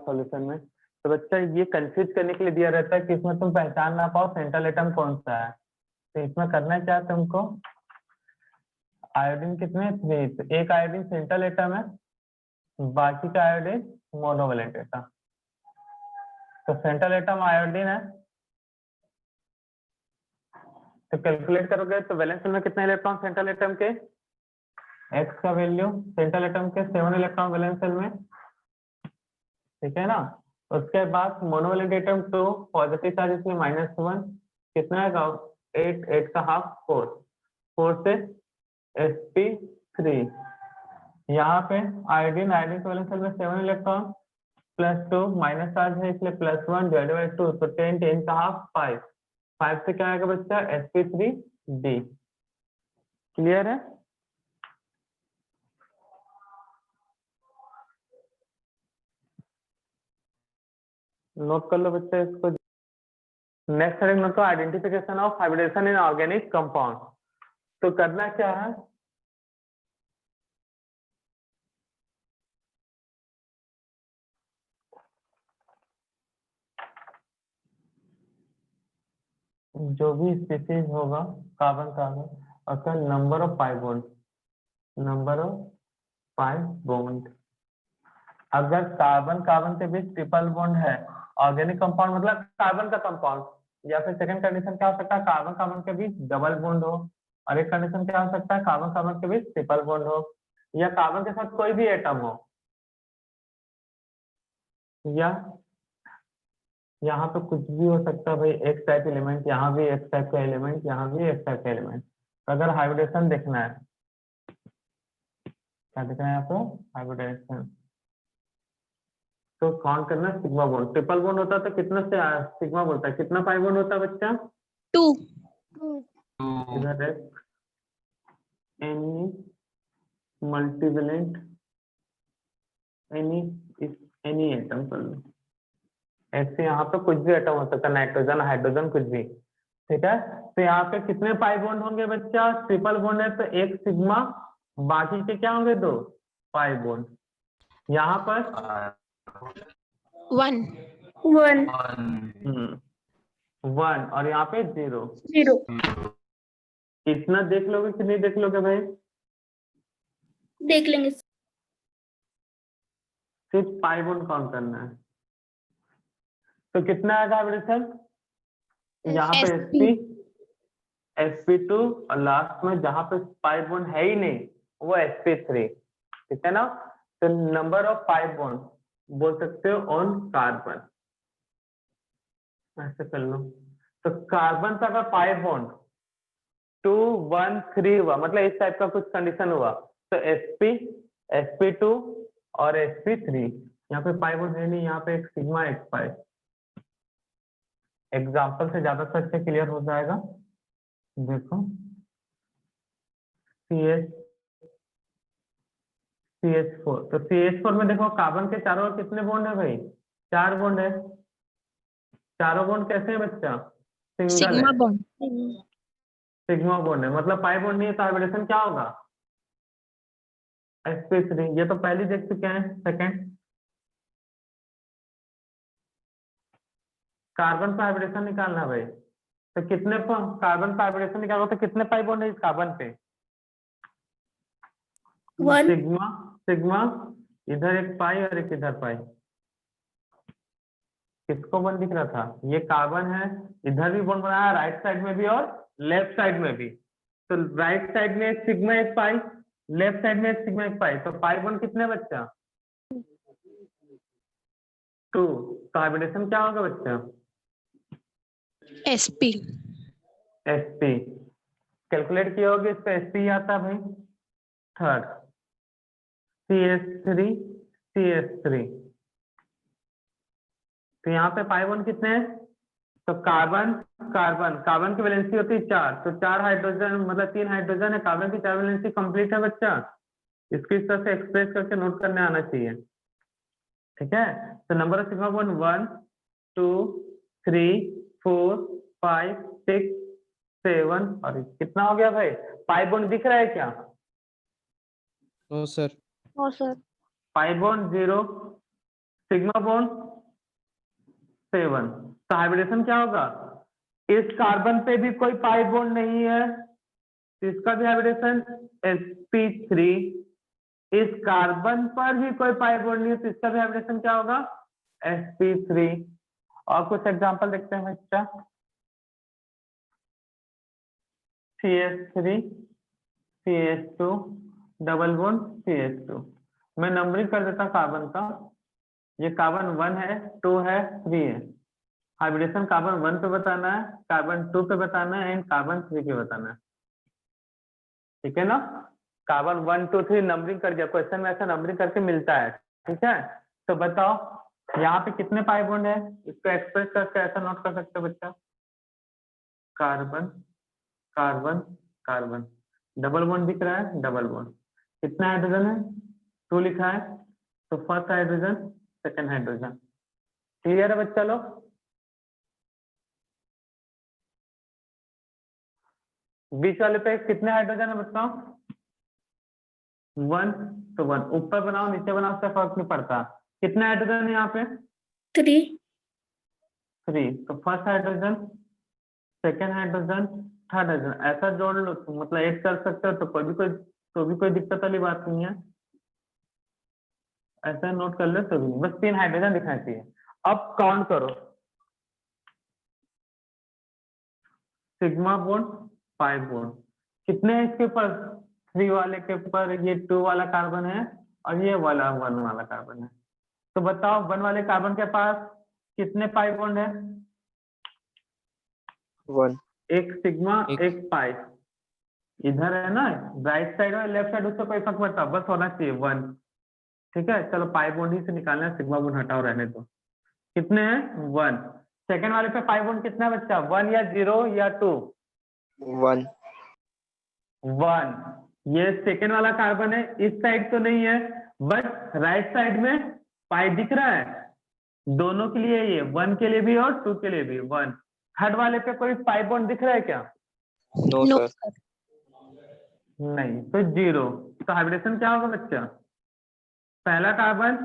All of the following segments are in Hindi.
सॉल्यूशन में। तो बच्चा ये कंफ्यूज करने के लिए दिया रहता है कि इसमें तुम पहचान ना पाओ सेंट्रल एटम कौन सा है। तो इसमें करना क्या है तुमको, आयोडीन कितने 3, तो एक आयोडीन सेंट्रल एटम है, बाकी का आयोडीन मोनोवैलेंट एटम। तो सेंट्रल एटम आयोडीन है, तो कैलकुलेट करोगे तो वैलेंस में कितने इलेक्ट्रॉन सेंट्रल एटम के, एक्स का वैल्यू सेंट्रल एटम के 7 इलेक्ट्रॉन वैलेंस शेल में, ठीक है ना। उसके बाद मोनोवैलेंट एटम 2 पॉजिटिव चार्ज इसमें -1, कितना है 8, 8 का हाफ 4, 4 से sp3। यहाँ पे आयोडीन, आयोडीन के वैलेंस शेल में 7 इलेक्ट्रॉन +2 माइनस चार्ज है इसलिए +1 डिवाइडेड बाय 2, तो 10, 10 का हाफ 5, 5 से क्या आएगा बच्चा sp3d। क्लियर है। नोट कर लो बच्चे इसको। Next heading note, identification of hybridization in organic compound. तो करना क्या है, जो भी स्पीसीज होगा कार्बन कार्बन, उसका number of pi bond, number of pi bond. अगर कार्बन कार्बन के बीच ट्रिपल बॉन्ड है, ऑर्गेनिक कंपाउंड मतलब कार्बन का कंपाउंड, या फिर सेकंड कंडीशन क्या हो सकता है, कार्बन कार्बन के बीच डबल बॉन्ड हो, और एक कंडीशन क्या हो सकता है, कार्बन कार्बन के बीच ट्रिपल बॉन्ड हो, या कार्बन के साथ कोई भी एटम हो, या यहाँ पे कुछ भी हो सकता है भाई, एक्स टाइप एलिमेंट, यहाँ भी एक्स टाइप का एलिमेंट, यहाँ भी एक्स टाइप का एलिमेंट। अगर हाइब्रिडेशन देखना है, क्या देखना है यहाँ पे, हाइब्रिडेशन, तो काउंट करना है सिग्मा बॉन्ड। ट्रिपल बॉन्ड होता है तो कितना से सिग्मा बोलता है, कितना पाई बॉन्ड होता है बच्चा, 2। इधर है एनी मल्टीवेलेंट एनी एटम कर लो, ऐसे यहाँ पे कुछ भी एटम हो सकता है, नाइट्रोजन हाइड्रोजन कुछ भी, ठीक है। तो यहाँ पे कितने पाई बॉन्ड होंगे बच्चा, ट्रिपल बॉन्ड है तो एक सिग्मा, बाकी के क्या होंगे 2 पाई बॉन्ड। यहाँ पर 1 1 और यहाँ पे 0। 0 इतना देख लोगे कि नहीं देख लोगे भाई, देख लेंगे। सिर्फ पाई बॉन्ड काउंट करना है। तो कितना आएगा हाइब्रिडेशन, यहाँ पे sp2 और लास्ट में जहां पे पाई बॉन्ड है ही नहीं वो sp3, ठीक है ना। तो नंबर ऑफ पाई बॉन्ड बोल सकते हो ऑन कार्बन, ऐसे कर लो। तो कार्बन का अगर पाई बॉन्ड 2, 1, 3 हुआ, मतलब इस टाइप का कुछ कंडीशन हुआ, तो sp2 और sp3, यहाँ पे पाई बॉन्ड है नहीं, यहाँ पे एक सिग्मा एक पाई। एग्जाम्पल से ज्यादा अच्छे क्लियर हो जाएगा। देखो CH4, तो CH4 में देखो कार्बन के चारों ओर कितने बॉन्ड है भाई, 4 बॉन्ड है। चारों बॉन्ड कैसे है बच्चा, सिंगल सिग्मा है, बॉन्ड। सिग्मा बॉन्ड है, मतलब पाई बॉन्ड नहीं है तो हाइब्रिडेशन क्या होगा sp3। ये तो पहले देख चुके हैं। सेकंड, कार्बन का हाइब्रिडेशन निकालना भाई, तो कितने कार्बन का हाइब्रिडेशन निकालो तो कितने पाई बॉन्ड है इस कार्बन पे, 1 सिग्मा सिग्मा, इधर एक पाई और एक इधर पाई। किसको बॉन्ड दिख रहा था, ये कार्बन है, इधर भी बॉन्ड बनाया राइट साइड में भी और लेफ्ट साइड में भी। तो राइट साइड में एक सिग्मा एक पाई, लेफ्ट साइड में एक सिग्मा एक पाई, तो पाई बॉन्ड कितने बच्चा 2। तो हाइब्रिडेशन क्या होगा बच्चा sp। sp। कैलकुलेट किया होगा इसका sp आता है भाई थर्ड, CH3 CH3। तो यहाँ पे पाई बॉन्ड कितने हैं, तो कार्बन कार्बन कार्बन की वैलेंसी होती है 4, तो 4 हाइड्रोजन मतलब 3 हाइड्रोजन है, कार्बन की 4 वैलेंसी कंप्लीट है बच्चा। इसको इस तरह से एक्सप्रेस करके नोट करने आना चाहिए, ठीक है। तो नंबर ऑफ सिग्मा बॉन्ड 1, 2, 3, 4, 5, 6, 7 और कितना हो गया भाई, पाई बॉन्ड दिख रहा है क्या, नो सर। और sir pi bond 0, sigma bond 7, तो हाइब्रिडेशन क्या होगा, इस कार्बन पे भी कोई पाई बॉन्ड नहीं है, इसका भी हाइब्रिडेशन sp3, इस कार्बन पर भी कोई पाई बॉन्ड नहीं है, तो इसका भी हाइब्रिडेशन क्या होगा, sp3। और कुछ एग्जांपल देखते हैं बच्चा, CH3 CH2 double bond CH2। मैं नंबरिंग कर देता कार्बन का, ये कार्बन 1 है, 2 है, 3 है। हाइब्रिडेशन कार्बन 1 पे बताना है, कार्बन 2 पे बताना है एंड कार्बन 3 पे बताना है, ठीक है ना। कार्बन 1 2 3 नंबरिंग कर दिया, क्वेश्चन में ऐसा नंबरिंग करके मिलता है, ठीक है। तो बताओ यहाँ पे कितने पाई बॉन्ड है, इसको एक्सप्रेस करके ऐसा नोट कर सकते हो बच्चा, carbon carbon carbon, double bond दिख रहा है, डबल बॉन्ड, कितना हाइड्रोजन है, 2 लिखा है, तो first hydrogen second hydrogen. Clear है बच्चा लोग। बीच वाले पे कितने हाइड्रोजन है बताओ, 1, तो 1, ऊपर बनाओ नीचे बनाओ उससे फर्क नहीं पड़ता। कितने हाइड्रोजन है यहाँ पे, 3, तो first hydrogen second hydrogen third hydrogen, ऐसा जोड़ लो तुम, मतलब ऐड कर सकते हो, तो भी कोई दिक्कत वाली बात नहीं है, ऐसा नोट कर लो, तो भी बस 3 हाइड्रोजन दिखाई चाहिए। अब काउंट करो, सिग्मा बॉन्ड 5 बॉन्ड कितने हैं इसके ऊपर, 3 वाले के ऊपर ये 2 वाला कार्बन है और ये वाला 1 वाला कार्बन है। तो बताओ 1 वाले कार्बन के पास कितने पाई बॉन्ड है, 1, एक सिग्मा एक पाई, इधर है ना, राइट साइड और लेफ्ट साइड, उससे कोई फर्क पड़ता, बस होना चाहिए 1, ठीक है। चलो पाई बॉन्ड ही से निकालना है, सिग्मा बॉन्ड हटाओ रहने दो। कितने हैं, 1। सेकंड वाले पे पाई बॉन्ड कितना है बच्चा, 1 या 0 या 2, 1, 1। ये सेकेंड वाला कार्बन है, इस साइड तो नहीं है, बट राइट साइड में पाई दिख रहा है, दोनों के लिए, ये 1 के लिए भी और 2 के लिए भी 1। थर्ड वाले पे कोई पाई बॉन्ड दिख रहा है क्या, नो सर, नहीं, तो 0। तो हाइब्रिडेशन क्या होगा बच्चा, पहला कार्बन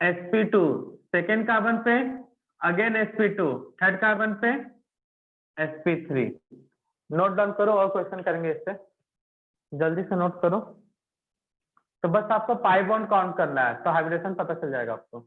sp2, सेकेंड कार्बन पे अगेन sp2, थर्ड कार्बन पे sp3। नोट डाउन करो और क्वेश्चन करेंगे इससे, जल्दी से नोट करो। तो बस आपको पाई बॉन्ड काउंट करना है, तो हाइब्रिडेशन पता चल जाएगा आपको।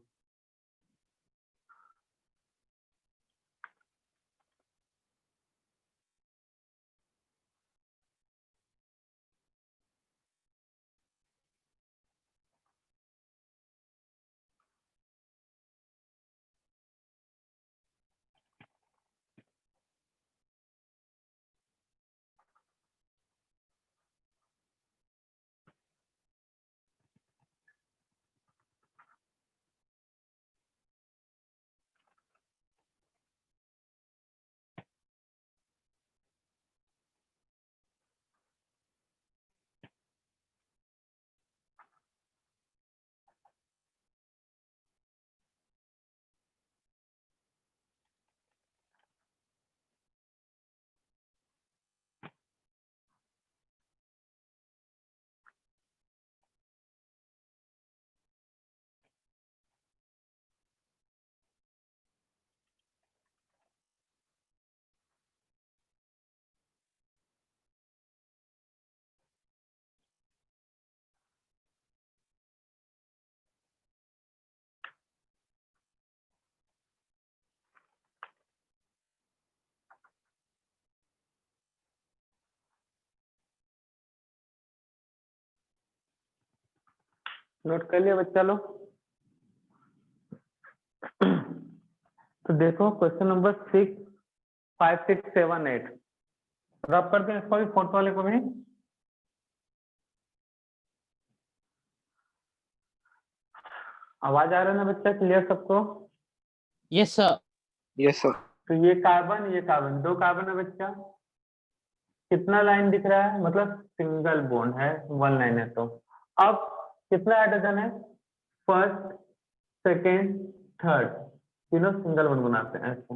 नोट कर लिया बच्चा लोग। तो देखो क्वेश्चन नंबर 6 5 6 7 8 रब कर दें इसको भी, फोर्थ वाले को भी। आवाज आ रहा है ना बच्चा, क्लियर सबको। Yes sir. यस सर, तो ये कार्बन 2 कार्बन है बच्चा, कितना लाइन दिख रहा है, मतलब सिंगल बॉन्ड है, 1 लाइन है। तो अब कितना हाइड्रोजन है, फर्स्ट सेकेंड थर्ड, तीनों सिंगल बॉन्ड बनाते हैं ऐसे,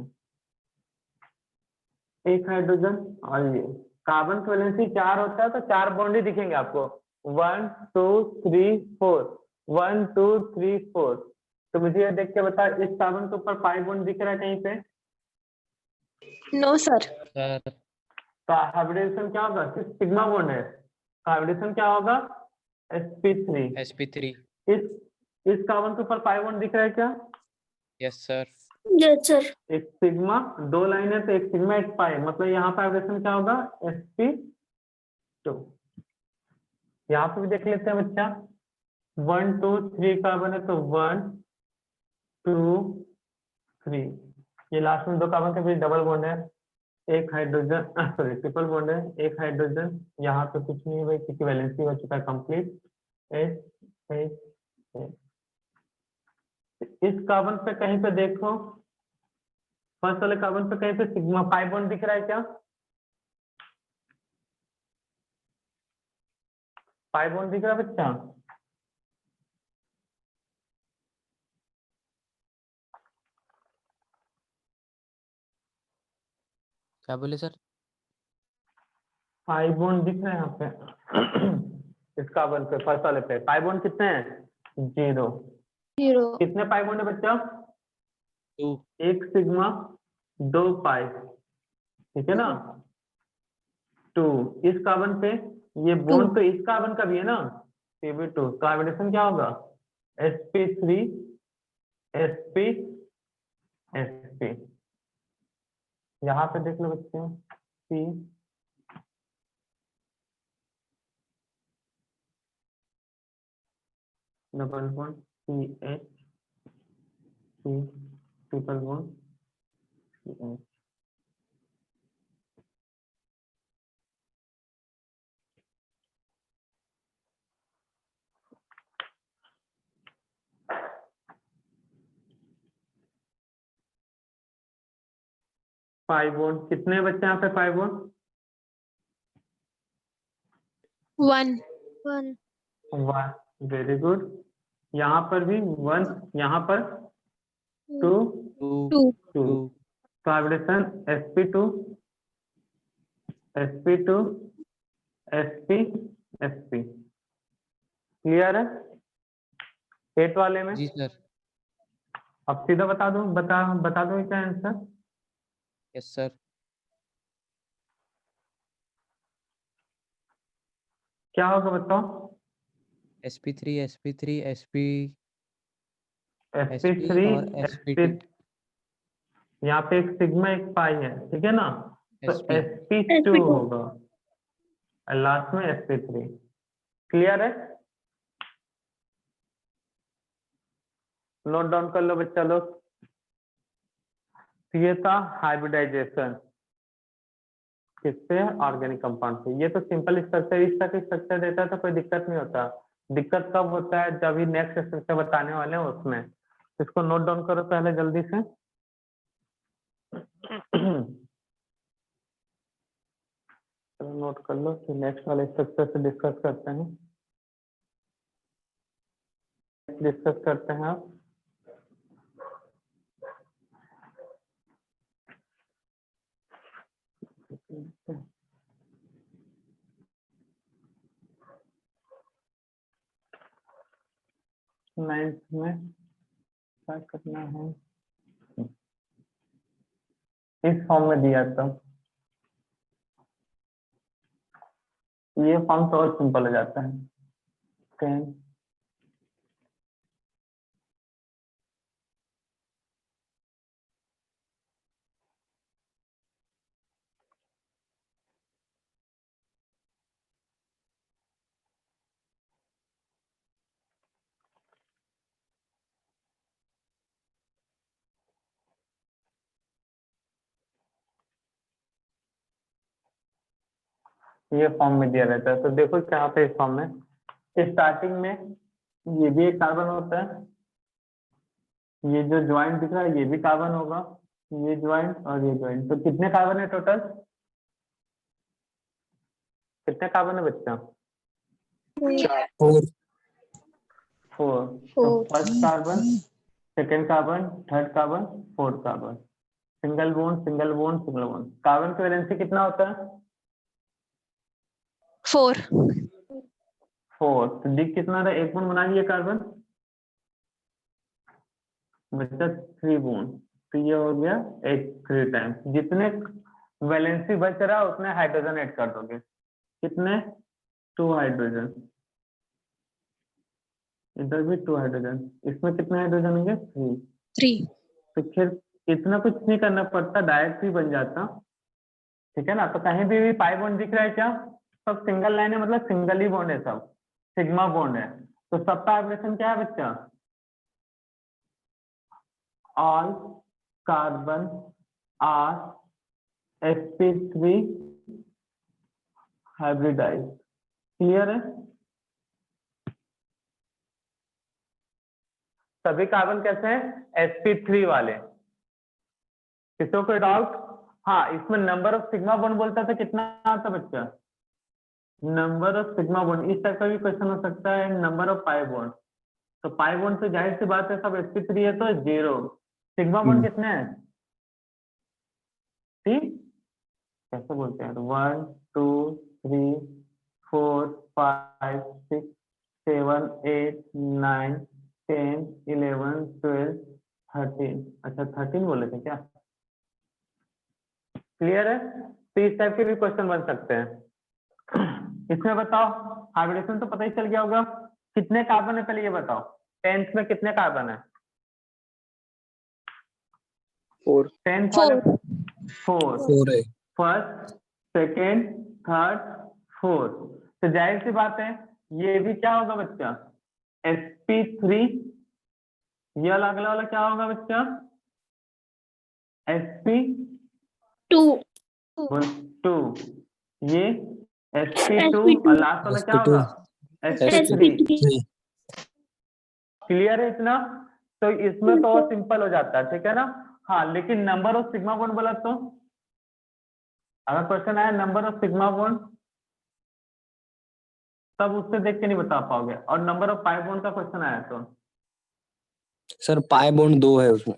एक हाइड्रोजन। और ये कार्बन की वैलेंसी 4 होता है, तो 4 बॉन्ड ही दिखेंगे आपको, 1 2 3 4, 1 2 3 4, तो मुझे ये देख के बता, इस कार्बन के ऊपर पाई बॉन्ड दिख रहा है कहीं पे? No sir. Sir. तो हाइब्रिडेशन क्या होगा? सिर्फ सिग्मा बॉन्ड है, हाइब्रिडेशन क्या होगा? sp3। sp3. इस कार्बन के ऊपर पाई बॉन्ड दिख रहा है क्या? Yes, sir. Yes sir. एक सिग्मा, दो लाइन है तो एक सिग्मा एक पाई, मतलब यहाँ पे हाइब्रिडेशन क्या होगा? sp2। यहाँ पे भी देख लेते हैं बच्चा, 1 2 3 कार्बन है तो 1 2 3, ये लास्ट में दो कार्बन के बीच डबल बॉन्ड है, एक हाइड्रोजन सॉरी ट्रिपल बॉन्ड है, एक हाइड्रोजन, यहाँ पे कुछ नहीं है भाई क्योंकि वैलेंसी हो चुका है कंप्लीट। इस कार्बन पे कहीं पे देखो, फर्स्ट वाले कार्बन पे कहीं पे सिग्मा पाई बॉन्ड दिख रहा है क्या? पाई बॉन्ड दिख रहा है बच्चा? क्या बोले सर? पाई बॉन्ड दिख रहा है यहाँ पे इस कार्बन पे फर्स्ट वाले पे पाई बॉन्ड कितने हैं? 0। 0। कितने पाई बॉन्ड है बच्चा? 2. एक सिग्मा, दो पाई, ठीक है ना? 2 इस कार्बन पे, ये बॉन्ड तो इस कार्बन का भी है ना, Pb2, तो हाइब्रिडेशन क्या होगा? sp3 sp sp। यहाँ पे देख लो बच्चे, p double bond CH, C triple bond CH। Pi bond कितने बच्चे यहाँ पे पाई बॉन्ड? 1। 1। 1, very good. यहाँ पर भी 1, यहाँ पर 2 2. 2। 2, 2. तो hybridisation sp2 sp2 sp sp। Clear है 8 वाले में? जी सर. अब सीधा बता दो, बता दो क्या आंसर? Yes, sir. क्या होगा बताओ? sp3 sp3 sp sp3 और sp2. यहाँ पे एक सिग्मा एक पाई है, ठीक है ना? तो sp. sp2 होगा और लास्ट में sp3। क्लियर है? नोट डाउन कर लो बच्चा लोग। तो ये था हाइब्रिडाइजेशन किससे? ऑर्गेनिक कंपाउंड से। ये तो सिंपल स्ट्रक्चर, इस तक स्ट्रक्चर देता है तो कोई दिक्कत नहीं होता। दिक्कत कब होता है? जब ही नेक्स्ट स्ट्रक्चर बताने वाले हैं उसमें। इसको नोट डाउन करो पहले जल्दी से। नोट कर लो कि नेक्स्ट वाले स्ट्रक्चर से डिस्कस करते हैं। डिस्कस करते हैं आप। नाइन्थ में क्या करना है? इस फॉर्म में दिया था, ये फॉर्म तो और सिंपल हो जाता है। 10 ये फॉर्म में दिया रहता है। तो देखो क्या होता है इस फॉर्म में, स्टार्टिंग में ये भी एक कार्बन होता है, ये जो ज्वाइंट दिख रहा है ये भी कार्बन होगा, ये ज्वाइंट और ये ज्वाइंट। तो कितने कार्बन है टोटल? कितने कार्बन है बच्चा? 4. 4। तो first carbon, second carbon, third carbon, fourth carbon, single bond single bond single bond. Carbon की वैलेंसी कितना होता है? 4। 4। तो डी कितना था? एक बॉन्ड बना लिया कार्बन, बचा 3 बॉन्ड, तो ये हो गया 8 3 टाइम्स। जितने वैलेंसी बच रहा उतने हाइड्रोजन ऐड कर दोगे। कितने? 2 हाइड्रोजन, इधर भी 2 हाइड्रोजन, इसमें कितने हाइड्रोजन होंगे? 3। 3. तो फिर इतना कुछ नहीं करना पड़ता, डायरेक्ट ही बन जाता। ठीक है ना? तो कहीं भी पाई बॉन्ड दिख रहा है क्या? सब सिंगल लाइन है, मतलब सिंगल ही बॉन्ड है, सब सिग्मा बॉन्ड है। तो सबका वाइब्रेशन क्या है बच्चा? All carbon are sp3 hybridize. Clear है? सभी कार्बन कैसे हैं? sp3 वाले। किसी को कोई डाउट? हाँ, इसमें नंबर ऑफ सिग्मा बॉन्ड बोलता था, कितना आता बच्चा? Number of sigma bond. इस टाइप का भी क्वेश्चन हो सकता है, नंबर ऑफ पाई बॉन्ड। तो पाई बॉन्ड तो जाहिर सी बात है सब sp3 है, तो 0। सिग्मा बॉन्ड कितने हैं? ठीक, कैसे बोलते हैं? 1 2 3 4 5 6 7 8 9 10 11 12 13। अच्छा 13 बोले थे क्या? क्लियर है? तो इस टाइप के भी क्वेश्चन बन सकते हैं। इसमें बताओ, हाइब्रिडेशन तो पता ही चल गया होगा। कितने कार्बन है पहले ये बताओ। 10th में कितने कार्बन है? 4. 10th 4. वाले 4। 4 है। First, second, third, fourth. तो जाहिर सी बात है ये भी क्या होगा बच्चा? sp3। ये अगला वाला क्या होगा बच्चा? sp2। 2. ये sp2 sp2. और लास्ट वाला क्या होगा? sp3। sp3. क्लियर है इतना? तो इसमें तो और सिंपल हो जाता है, ठीक है ना? हाँ, लेकिन नंबर ऑफ सिग्मा बॉन्ड बोला तो अगर क्वेश्चन आया नंबर ऑफ सिग्मा बॉन्ड, तब उससे देख के नहीं बता पाओगे। और नंबर ऑफ पाई बॉन्ड का क्वेश्चन आया तो सर पाई बॉन्ड 2 है उसमें,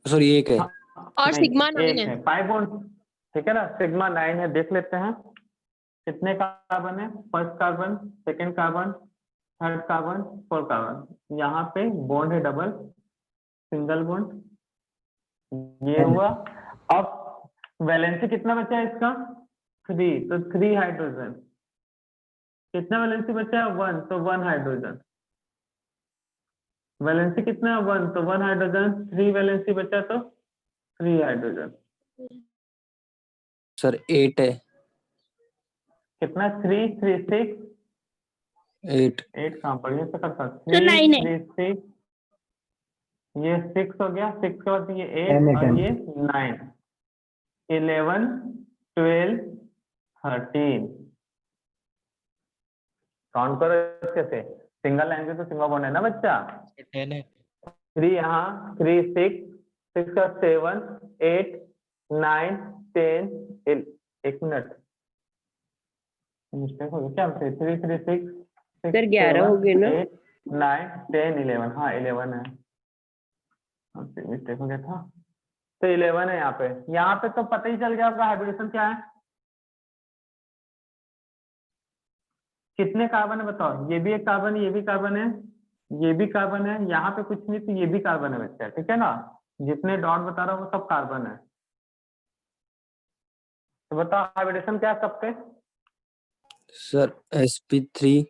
सॉरी 1 है। और नहीं, सिग्मा 9 एक है. है पाई बॉन्ड। ठीक है ना? सिग्मा 9 है, देख लेते हैं कितने कार्बन है। First carbon, second carbon, third carbon, fourth carbon. यहाँ पे बॉन्ड है डबल, सिंगल बॉन्ड, ये हुआ। अब वैलेंसी कितना बचा है इसका? 3, तो 3 हाइड्रोजन। कितना वैलेंसी बचा है? 1, तो 1 हाइड्रोजन। वैलेंसी कितना है? 1, तो 1 हाइड्रोजन। 3 वैलेंसी बचा तो 3 हाइड्रोजन। सर 8 है। कितना? 3 3 6 8 8 कहाँ पर? ये तो करता तो 3 9 है. 3 6, ये 6 हो गया। 6 के बाद ये 8 और ये 9 11 12 13। काउंट करो इसके से। सिंगल लाइन पे तो सिंगल बॉन्ड है ना बच्चा? 10 है। 3 यहाँ, 3 6 6 का 7 8 9 10 एक मिनट, मिस्टेक हो गई क्या? 3 3 6 सर 11 हो गए ना? 8 9 10 11। हाँ 11 है, मिस्टेक हो गया था। तो 11 है यहाँ पे। यहाँ पे तो पता ही चल गया आपका हाइब्रिडेशन क्या है। कितने कार्बन है बताओ? ये भी एक कार्बन है, ये भी कार्बन है, ये भी कार्बन है। यहाँ पे कुछ नहीं, तो ये भी कार्बन है बच्चा। ठीक है ना? जितने डॉट बता रहा हूँ वो सब कार्बन है। तो बताओ हाइब्रिडेशन क्या है सबके? Sir sp3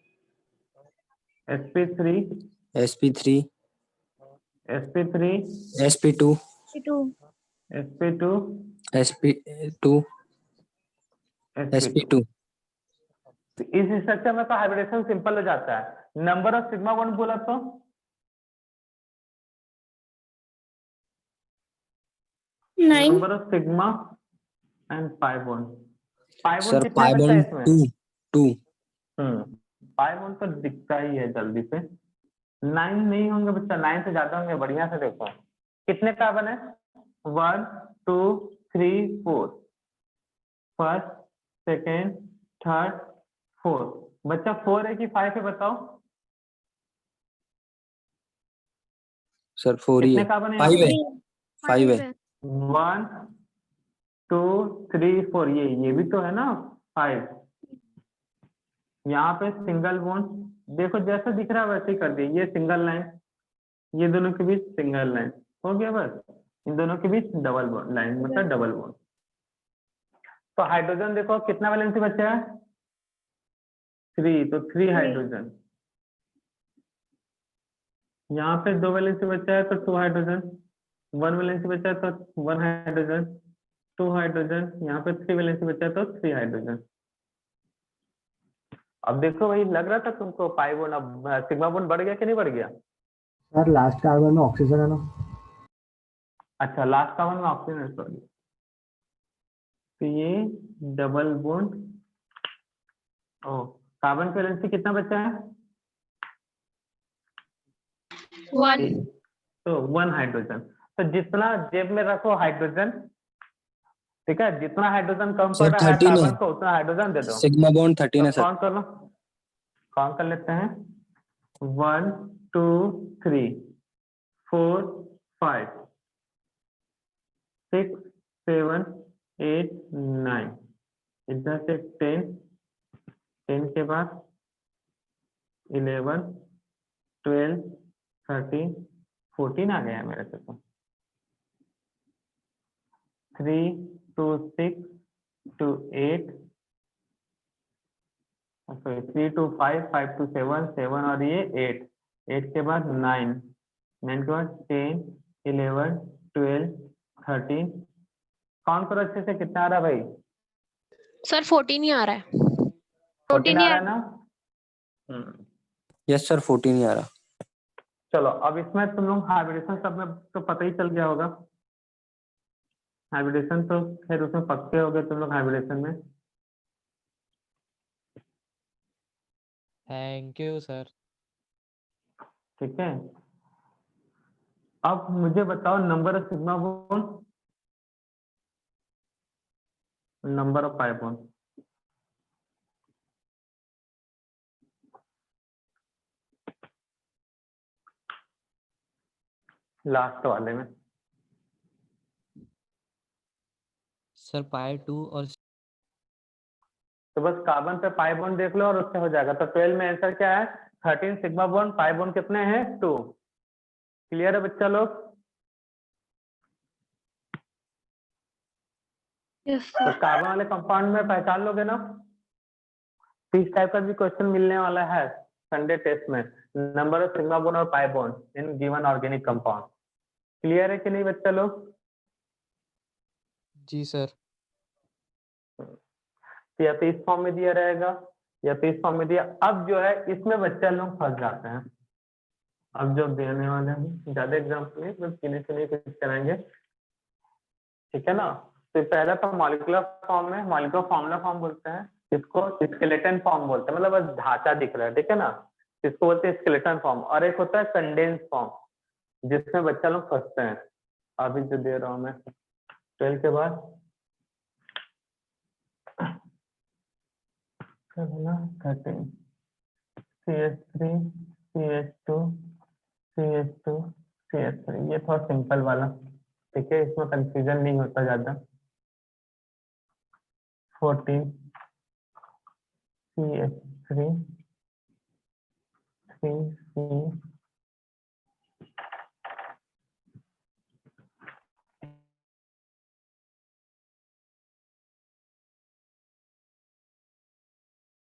sp3 sp3 sp3 sp2 2. sp2 sp2 sp2। sp2 इस स्ट्रक्चर में तो हाइब्रिडेशन सिंपल हो जाता है। नंबर ऑफ सिग्मा बॉन्ड बोला तो 9. Number of sigma and pi bond. Pi bond sir कितने पाई बचता है बॉन्ड इसमें? 2 पाई बॉन्ड तो दिखता ही है जल्दी से। 9 नहीं होंगे बच्चा, 9 से ज्यादा होंगे। बढ़िया से देखो कितने कार्बन है? 1 2 3 4। First, second, third, fourth. बच्चा 4 है कि 5 है बताओ? सर 4 ही कितने है। कार्बन है यहाँ 5 पे? है 5 है 1 2 3 4। ये भी तो है ना 5। यहाँ पे सिंगल बॉन्ड देखो, जैसा दिख रहा है वैसे ही कर दिए। ये सिंगल लाइन, ये दोनों के बीच सिंगल लाइन। हो गया बस, इन दोनों के बीच डबल बॉन्ड लाइन, मतलब डबल बॉन्ड। तो हाइड्रोजन देखो कितना वैलेंसी बचा है, 3, तो 3 हाइड्रोजन। यहाँ पे 2 वैलेंसी बचा है तो 2 हाइड्रोजन, 1 वैलेंसी बचा है तो 1 हाइड्रोजन, 2 हाइड्रोजन, यहाँ पे 3 वैलेंसी बचा है तो 3 हाइड्रोजन। अब देखो भाई, लग रहा था तुमको पाई बॉन्ड, अब सिग्मा बॉन्ड बढ़ गया कि नहीं बढ़ गया? सर लास्ट कार्बन में ऑक्सीजन है ना? अच्छा, लास्ट कार्बन में ऑक्सीजन है, सॉरी। तो ये डबल बॉन्ड, ओ कार्बन की वैलेंसी कितना बचा है? 1 तो 1 हाइड्रोजन। तो जितना जेब में रखो हाइड्रोजन, ठीक है, जितना हाइड्रोजन कम सर, पड़ रहा है 13 है। कार्बन को उतना हाइड्रोजन दे दो। सिग्मा बॉन्ड 13 है तो सर। काउंट कर लो, काउंट कर लेते हैं, 1 2 3 4 5 6 7 8 9, इधर से 10, 10 के बाद 11 12 13 14 आ गया मेरे से तो। 3 2 6 2 8, सॉरी 3 2 5 5 2 7 7, और ये 8, 8 के बाद 9, 9 के बाद 10 11 12 13, काउंट करो अच्छे से, कितना आ रहा है भाई? सर 14 ही आ रहा है। 14 आ रहा है ना? यस सर, 14 ही आ रहा। चलो, अब इसमें तुम लोग हाइब्रिडेशन सब में तो पता ही चल गया होगा। हाइब्रिडेशन तो फिर उसमें पक्के हो गए तुम लोग हाइब्रिडेशन में। Thank you sir. ठीक है, अब मुझे बताओ number of sigma bond, number of pi bond. Last वाले में सर पाई 2 और तो बस कार्बन पे पाई बॉन्ड देख लो और उससे हो जाएगा। तो 12 में आंसर क्या है? 13 सिग्मा बॉन्ड, पाई बॉन्ड कितने हैं? 2। क्लियर है बच्चा लोग? यस तो सर। कार्बन वाले कंपाउंड में पहचान लोगे ना? तो इस टाइप का भी क्वेश्चन मिलने वाला है संडे टेस्ट में, नंबर ऑफ सिग्मा बॉन्ड और pi bond in given organic compound. Clear है कि नहीं बच्चा लोग? जी सर। तो या तो इस फॉर्म में दिया रहेगा या तो इस फॉर्म में दिया। अब जो है इसमें बच्चा लोग फंस जाते हैं। अब जो देने वाले हैं ज्यादा एग्जाम्पल नहीं, बस गिने चुने कुछ कराएंगे, ठीक है ना? तो पहला तो मॉलिक्यूलर फॉर्म में, मॉलिक्यूलर फॉर्मूला फॉर्म बोलते हैं, इसको स्केलेटन फॉर्म बोलते हैं, मतलब बस ढांचा दिख रहा है, ठीक है ना, इसको बोलते हैं स्केलेटन फॉर्म। और एक होता है कंडेंस फॉर्म, जिसमें बच्चा लोग फंसते हैं। अभी जो दे रहा हूँ मैं 12 के बाद 13 CH3 CH2 CH2 CH3, ये थोड़ा सिंपल वाला, ठीक है, इसमें कंफ्यूजन नहीं होता ज्यादा। 14 CH3 3C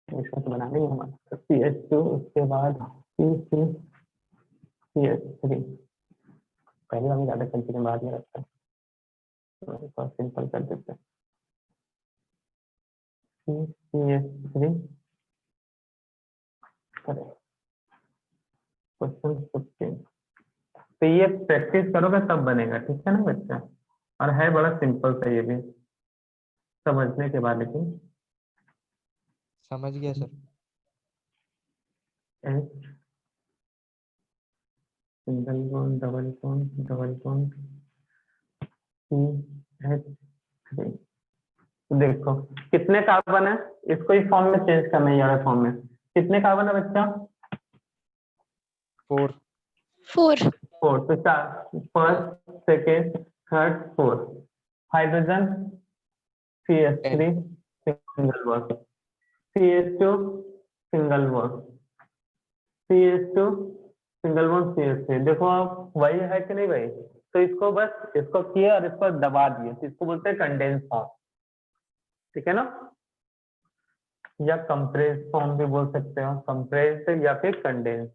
इसको तो बनाना ही है हमारा। CH2, उसके बाद CC CH3, पहले हमें ज्यादा कंफ्यूजन बाद में रखता है, तो सिंपल कर देते हैं। CH3 question 15। तो ये प्रैक्टिस करोगे तब बनेगा, ठीक है ना बच्चा? और है बड़ा सिंपल सा ये भी, समझने के बाद। लेकिन समझ गया sir. H single bond double bond double bond CH3। तो देखो कितने कार्बन है, इसको इस फॉर्म में चेंज करना है, ये वाला फॉर्म में कितने कार्बन है बच्चा? 4 4 4। तो 4, first second third fourth. Hydrogen CH3 single bond, CH2 single bond, CH2 single bond CH3। देखो आप वही है कि नहीं भाई? तो तो इसको बस इसको किए और इसको दबा दिए, तो इसको बोलते हैं कंडेंस फॉर्म, ठीक है ना, या कंप्रेस फॉर्म भी बोल सकते हो, कंप्रेस या फिर कंडेंस।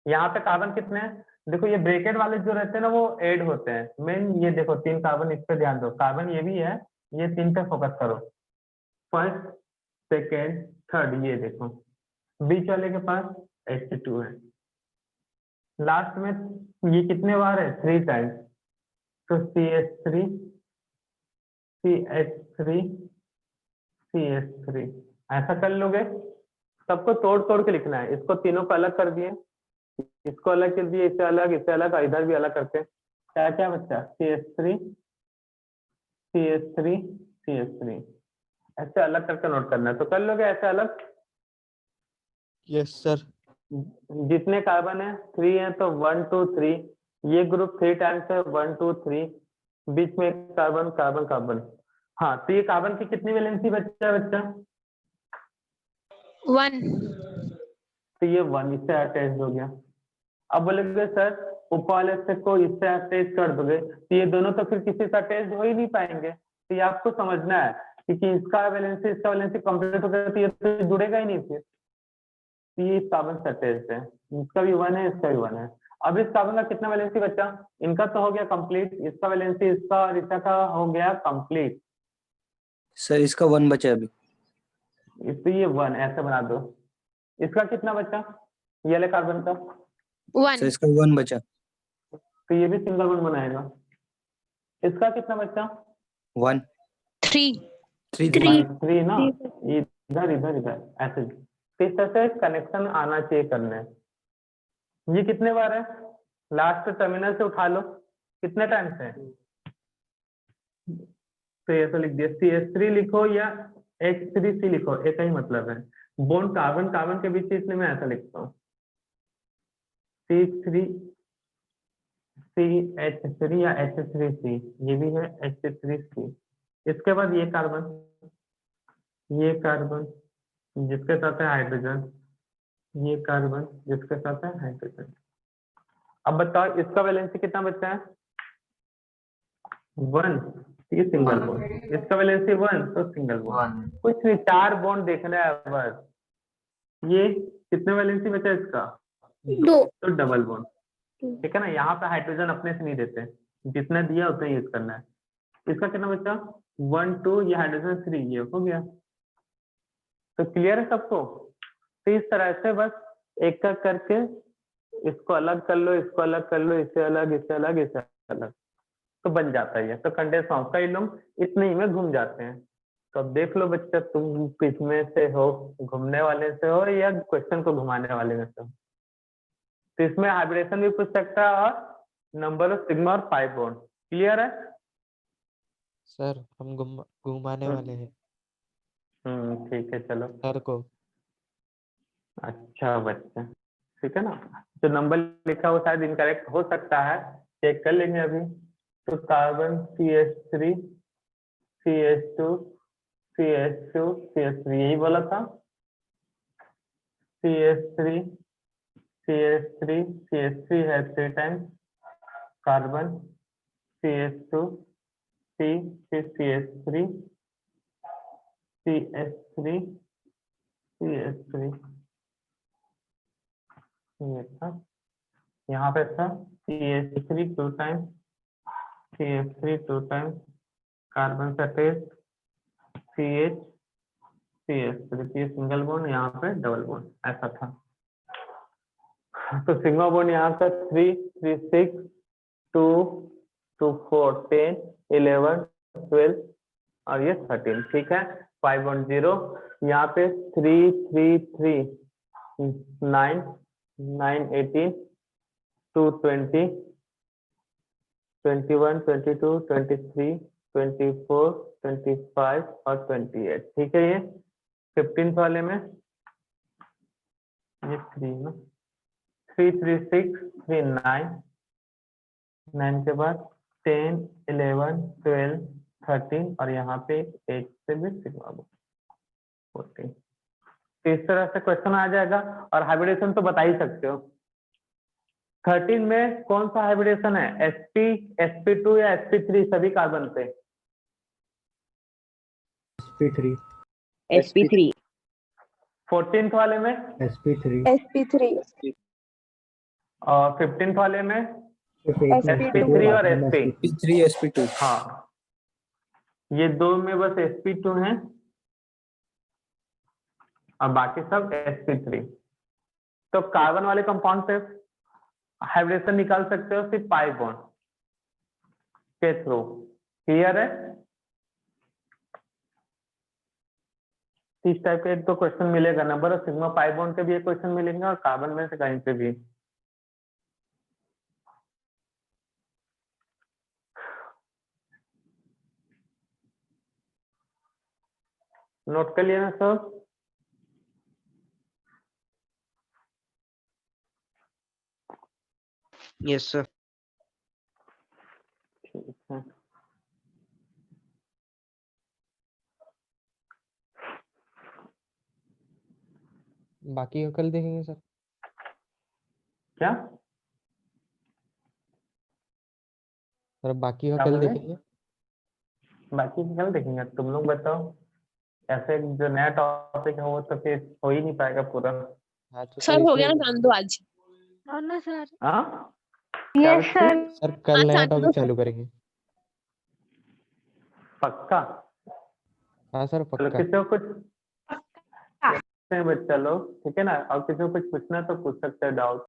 यहाँ पे कार्बन कितने हैं, देखो ये ब्रैकेट वाले जो रहते हैं ना वो ऐड होते हैं मेन, ये देखो 3 कार्बन, इस पे ध्यान दो, कार्बन ये भी है, ये 3 पे फोकस करो, फर्स्ट सेकेंड थर्ड, ये देखो बीच वाले के पास H2 है, लास्ट में ये कितने बार है 3 टाइम्स, तो CH3 CH3 CH3, ऐसा कर लोगे, सबको तोड़ तोड़ के लिखना है, इसको तीनों को अलग कर दिए, इसको अलग कर दिए, इसे अलग और इधर भी अलग करके, क्या क्या बच्चा CH3 CH3 CH3, ऐसे अलग करके नोट करना है, तो कर लोगे ऐसे अलग, यस सर। जितने कार्बन है 3 है तो 1 2 3, ये ग्रुप 3 टाइम्स है 1 2 3, बीच में कार्बन कार्बन कार्बन, हाँ तो ये कार्बन की कितनी वैलेंसी बच्चा बच्चा, 1. तो ये 1 इससे अटैच हो गया। अब बोलेंगे सर ऊपर वाले से को इससे अटैच कर दोगे, तो ये दोनों तो फिर किसी से अटैच हो ही नहीं पाएंगे, तो ये आपको समझना है क्योंकि इसका वैलेंसी कंप्लीट हो गया तो ये तो जुड़ेगा ही नहीं फिर, तो ये इस कार्बन से अटैच है, इसका भी 1 है इसका भी 1 है। अब इस कार्बन का कितना वैलेंसी बचा, इनका तो हो गया कंप्लीट, इसका वैलेंसी इसका और इसका का हो गया कंप्लीट, सर इसका 1 बचा है अभी। तो ये 1 ऐसे बना दो, इसका कितना बचा ये वाले कार्बन का, 1. सर इसका 1 बचा। तो ये भी सिंगल बॉन्ड बनाएगा, इसका कितना बचा 1 3. 3 3 ना, इधर इधर इधर ऐसे, तो इस तरह से कनेक्शन आना चाहिए करने। ये कितने बार है, लास्ट टर्मिनल से उठा लो कितने टाइम से, तो ये तो लिख दिया, CH3 लिखो या H3C लिखो, एक ही मतलब है, बॉन्ड कार्बन कार्बन के बीच, इसलिए मैं ऐसा लिखता हूँ CH3 या H3C, ये भी है H3C, इसके बाद ये कार्बन जिसके साथ है हाइड्रोजन, ये कार्बन जिसके साथ है हाइड्रोजन। अब बताओ इसका वैलेंसी कितना बचा है 1, ये सिंगल बॉन्ड, इसका वैलेंसी 1 तो सिंगल बॉन्ड, कुछ नहीं 4 बॉन्ड देखना है बस। ये कितने वैलेंसी बचा इसका 2. तो डबल बॉन्ड, ठीक है ना, यहाँ पे हाइड्रोजन अपने से नहीं देते, जितना दिया उतना यूज करना है। इसका कितना बचा 1 2, ये हाइड्रोजन 3, ये हो गया, तो क्लियर है सबको। तो इस तरह से बस एक एक करके इसको अलग कर लो, इसको अलग कर लो, इससे अलग इससे अलग इससे अलग, तो बन जाता है ये। तो कंडेंस फॉर्म कई लोग इतने ही में घूम जाते हैं, तो अब देख लो बच्चा तुम किसमें से हो, घूमने वाले से हो या क्वेश्चन को घुमाने वाले में से हो। तो इसमें हाइब्रिडेशन भी पूछ सकता है और नंबर ऑफ सिग्मा और पाई बॉन्ड, क्लियर है। सर हम घुमाने वाले हैं ठीक है चलो, सर को। अच्छा बच्चा, ठीक है ना, जो नंबर लिखा हो शायद इनकरेक्ट हो सकता है, चेक कर लेंगे अभी। तो carbon CH3 CH2 CH2 CH3, यही बोला था, CH3 CH3 CH3 है 3 टाइम्स, कार्बन CH2 C फिर CH3 CH3 CH3, ये था, यहाँ पे था CH3 2 times, CH3 2 times, carbon से attach CH CH3, single bond, यहाँ पे डबल बॉन्ड, ऐसा था। तो सिग्मा बॉन्ड यहाँ का 3 3 6 2 2 4 10 11 12 और ये 13, ठीक है। 5 बॉन्ड 0, यहाँ पे 3 3 3 9 9 18 2 20 21 22 23 24 25 और 28, ठीक है। ये 15 वाले में ये 3 ना, 3 3 6 3 9 9 के बाद 10 11 12 13 और यहाँ पे 8 से भी सिग्मा 14। तो इस तरह से क्वेश्चन आ जाएगा, और हाइब्रिडेशन तो बता ही सकते हो, 13 में कौन सा हाइब्रिडेशन है? sp sp2 या sp3 सभी कार्बन पे? sp3 sp3 14th वाले में sp3 sp3 और 15th वाले में sp3 sp3 और sp। sp3 sp2 हाँ, ये दो में बस sp2 है और बाकी सब sp3। तो कार्बन वाले कंपाउंड से हाइब्रिडेशन निकाल सकते हो सिर्फ पाई बॉन्ड के थ्रू। क्लियर है? इस टाइप का एक तो क्वेश्चन मिलेगा, number of sigma pi bond के भी एक क्वेश्चन मिलेंगे और कार्बन में से कहीं पे भी। नोट कर लिया ना सब? Yes, sir. ठीक है। बाकी का कल देखेंगे सर। क्या सर बाकी का क्या कल बोले? देखेंगे। बाकी कल देखेंगे, तुम लोग बताओ। ऐसे जो नया टॉपिक है वो तो फिर हो ही नहीं पाएगा पूरा। हाँ तो सर हो गया ना, इसलिए- जान दो आज। और ना सर हाँ यस क्या सर सर कल हाँ, नया चालू टॉपिक दो चालू करेंगे। पक्का? हाँ सर चलो पक्का। किसी को कुछ बच्चा लोग, ठीक है ना, और किसी को कुछ पूछना है तो पूछ सकते हैं डाउट।